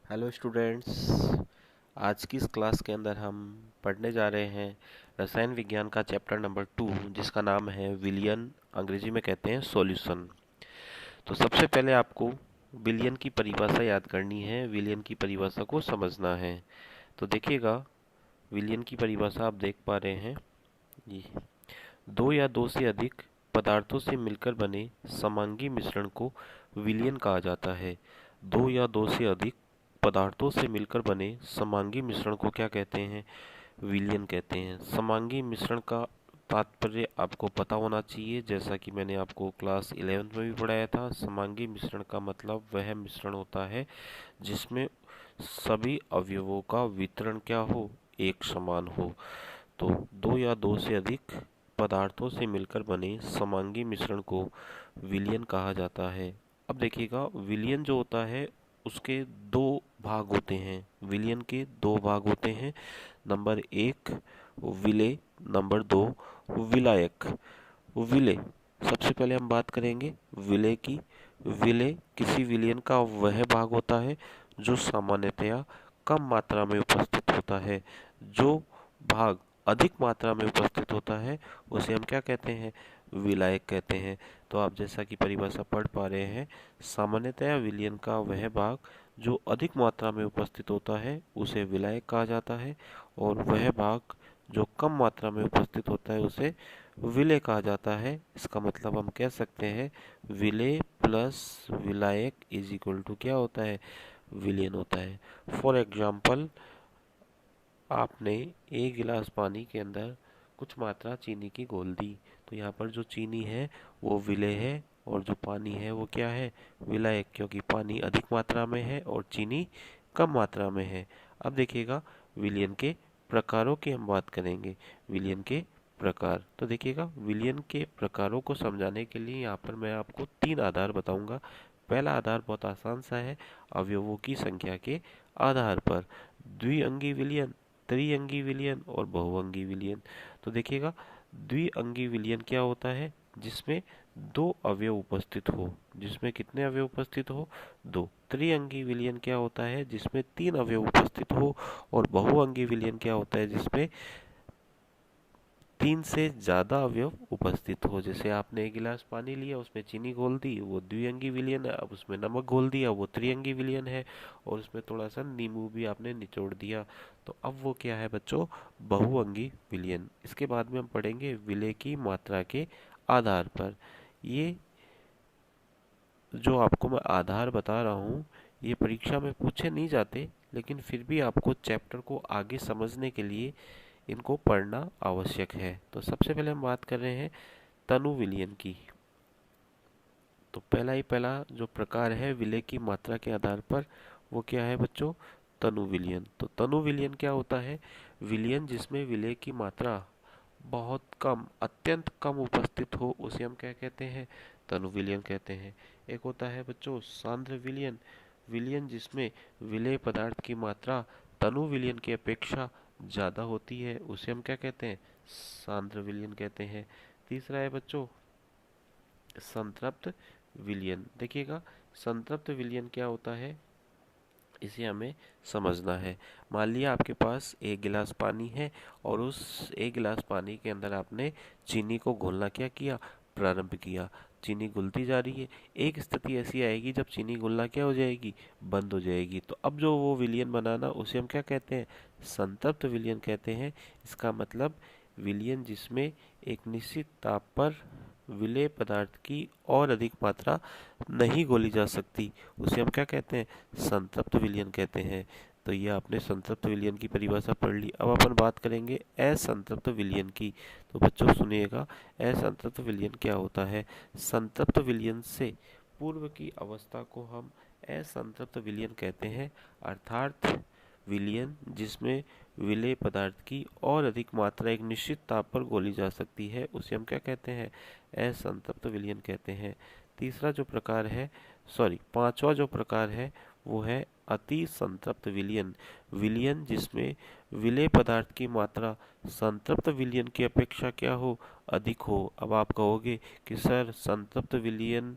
Hello students. आज की इस क्लास के अंदर हम पढ़ने जा रहे हैं रसायन विज्ञान का चैप्टर नंबर 2, जिसका नाम है विलियन, अंग्रेजी में कहते हैं सॉल्यूशन। तो सबसे पहले आपको विलियन की परिभाषा याद करनी है, विलियन की परिभाषा को समझना है। तो देखिएगा, विलियन की परिभाषा आप देख पा रहे हैं। ये दो या दो से अधिक पदार्थों से मिलकर बने समांगी मिश्रण को विलियन कहा जाता है। दो या दो से अधिक पदार्थों से मिलकर बने समांगी मिश्रण को क्या कहते हैं? विलियन कहते हैं। समांगी मिश्रण का तात्पर्य आपको पता होना चाहिए, जैसा कि मैंने आपको क्लास 11th में भी पढ़ाया था। समांगी मिश्रण का मतलब वह मिश्रण होता है जिसमें सभी अवयवों का वितरण क्या हो, एक समान हो। तो दो या दो से अधिक पदार्थों से मिलकर बने समांगी मिश्रण को विलियन कहा जाता है। अब देखिएगा, विलियन जो होता है उसके दो भाग होते हैं। विलियन के दो भाग होते हैं। नंबर एक विलेय, नंबर दो विलायक। विलेय, सबसे पहले हम बात करेंगे विलेय की। विलेय किसी विलियन का वह भाग होता है जो सामान्यतया कम मात्रा में उपस्थित होता है। जो भाग अधिक मात्रा में उपस्थित होता है उसे हम क्या कहते हैं? विलायक कहते हैं। तो आप जैसा कि परिभाषा पढ़ पा रहे हैं, सामान्यतया विलयन का वह भाग जो अधिक मात्रा में उपस्थित होता है उसे विलायक कहा जाता है, और वह भाग जो कम मात्रा में उपस्थित होता है उसे विलेय कहा जाता है। इसका मतलब हम कह सकते हैं विलेय प्लस विलायक इज इक्वल टू क्या होता है? विलयन होता है। फॉर एग्जाम्पल, आपने एक गिलास पानी के अंदर कुछ मात्रा चीनी की घोल दी, तो यहाँ पर जो चीनी है वो विलेय है, और जो पानी है वो क्या है? विलायक, क्योंकि पानी अधिक मात्रा में है और चीनी कम मात्रा में है। अब देखिएगा, विलयन के प्रकारों की हम बात करेंगे। विलयन के प्रकार, तो देखिएगा, विलयन के प्रकारों को समझाने के लिए यहाँ पर मैं आपको तीन आधार बताऊंगा। पहला आधार बहुत आसान सा है, अवयवों की संख्या के आधार पर। द्विअंगी विलयन, त्रिअंगी विलयन और बहुअंगी विलयन। तो देखिएगा, द्विअंगी विलयन क्या होता है? जिसमें दो अवयव उपस्थित हो। जिसमें कितने अवयव उपस्थित हो? दो। त्रिअंगी विलयन क्या होता है? जिसमें तीन अवयव उपस्थित हो। और बहुअंगी विलयन क्या होता है? जिसमें तीन से ज्यादा अवयव उपस्थित हो। जैसे आपने एक गिलास पानी लिया, उसमें चीनी घोल दी, वो द्विअंगी विलयन है। अब उसमें नमक घोल दिया, वो त्रिअंगी विलयन है। और उसमें थोड़ा सा नींबू भी आपने निचोड़ दिया, तो अब वो क्या है बच्चों? बहुअंगी विलयन। इसके बाद में हम पढ़ेंगे विलेय की मात्रा के आधार पर। ये जो आपको मैं आधार बता रहा हूँ, ये परीक्षा में पूछे नहीं जाते, लेकिन फिर भी आपको चैप्टर को आगे समझने के लिए इनको पढ़ना आवश्यक है। तो सबसे पहले हम बात कर रहे हैं तनु विलयन की। तो पहला जो प्रकार है विलेय की मात्रा के आधार पर, वो क्या है बच्चों? तनु विलयन। तो तनु विलयन क्या होता है? विलयन जिसमें विलेय की मात्रा बहुत कम, अत्यंत कम उपस्थित हो, उसे हम क्या कहते हैं? तनु विलयन कहते हैं। एक होता है बच्चों सांद्र विलयन। विलयन जिसमें विलेय पदार्थ की मात्रा तनु विलयन की अपेक्षा ज्यादा होती है, उसे हम क्या कहते हैं? सांद्र विलयन कहते हैं। तीसरा है बच्चों संतृप्त विलयन। देखिएगा, संतृप्त विलयन क्या होता है, इसे हमें समझना है। मान लिया आपके पास एक गिलास पानी है, और उस एक गिलास पानी के अंदर आपने चीनी को घोलना क्या किया? प्रारंभ किया। चीनी घुलती जा रही है। एक स्थिति ऐसी आएगी जब चीनी घुलना क्या हो जाएगी? बंद हो जाएगी। तो अब जो वो विलयन बनाना, उसे हम क्या कहते हैं? संतृप्त विलयन कहते हैं। इसका मतलब विलयन जिसमें एक निश्चित ताप पर विलेय पदार्थ की और अधिक मात्रा नहीं घोली जा सकती, उसे हम क्या कहते हैं? संतृप्त विलयन कहते हैं। तो ये आपने संतृप्त विलयन की परिभाषा पढ़ ली। अब अपन बात करेंगे असंतृप्त विलयन की। तो बच्चों सुनिएगा, असंतृप्त विलयन क्या होता है? संतृप्त विलयन से पूर्व की अवस्था को हम असंतृप्त विलयन कहते हैं। अर्थात विलयन जिसमें विलेय पदार्थ की और अधिक मात्रा एक निश्चित ताप पर घोली जा सकती है, उसे हम क्या कहते हैं? असंतृप्त विलयन कहते हैं। तीसरा जो प्रकार है, पांचवा जो प्रकार है, वो है अति संतृप्त विलयन। विलयन जिसमें विलेय पदार्थ की मात्रा संतृप्त विलयन की अपेक्षा क्या हो? अधिक हो। अब आप कहोगे कि सर संतृप्त विलयन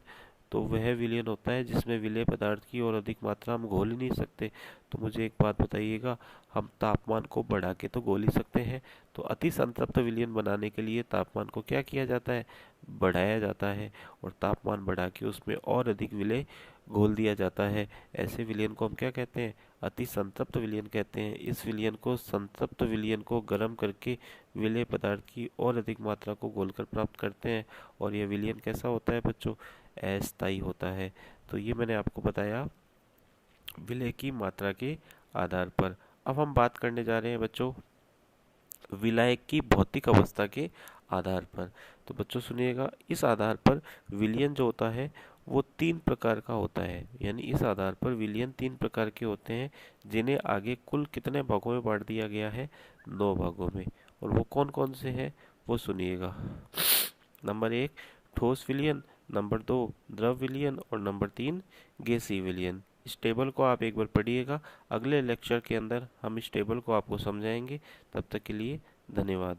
तो वह विलयन होता है जिसमें विलेय पदार्थ की और अधिक मात्रा हम घोल ही नहीं सकते। तो मुझे एक बात बताइएगा, हम तापमान को बढ़ा के तो घोल ही सकते हैं, तो अति संतृप्त विलयन बनाने के लिए तापमान को क्या किया जाता है, बढ़ाया जाता है, और तापमान बढ़ा के उसमें और अधिक विलेय घोल दिया जाता है। ऐसे विलयन को हम क्या कहते हैं, अति संतृप्त विलयन कहते हैं। इस विलयन को संतृप्त विलयन को गर्म करके विलेय पदार्थ की और अधिक मात्रा को घोलकर प्राप्त करते हैं, और यह विलयन कैसा होता है बच्चों, अस्थायी होता है। तो ये मैंने आपको बताया विलेय की मात्रा के आधार पर। अब हम बात करने जा रहे हैं बच्चों विलायक की भौतिक अवस्था के आधार पर। तो बच्चों सुनिएगा, इस आधार पर विलयन जो होता है वो 3 प्रकार का होता है, यानी इस आधार पर विलयन 3 प्रकार के होते हैं, जिन्हें आगे कुल कितने भागों में बांट दिया गया है, 9 भागों में। और वो कौन कौन से हैं वो सुनिएगा। नंबर 1 ठोस विलयन, नंबर 2 द्रव विलयन, और नंबर 3 गैसीय विलयन। इस टेबल को आप एक बार पढ़िएगा, अगले लेक्चर के अंदर हम इस टेबल को आपको समझाएंगे। तब तक के लिए धन्यवाद।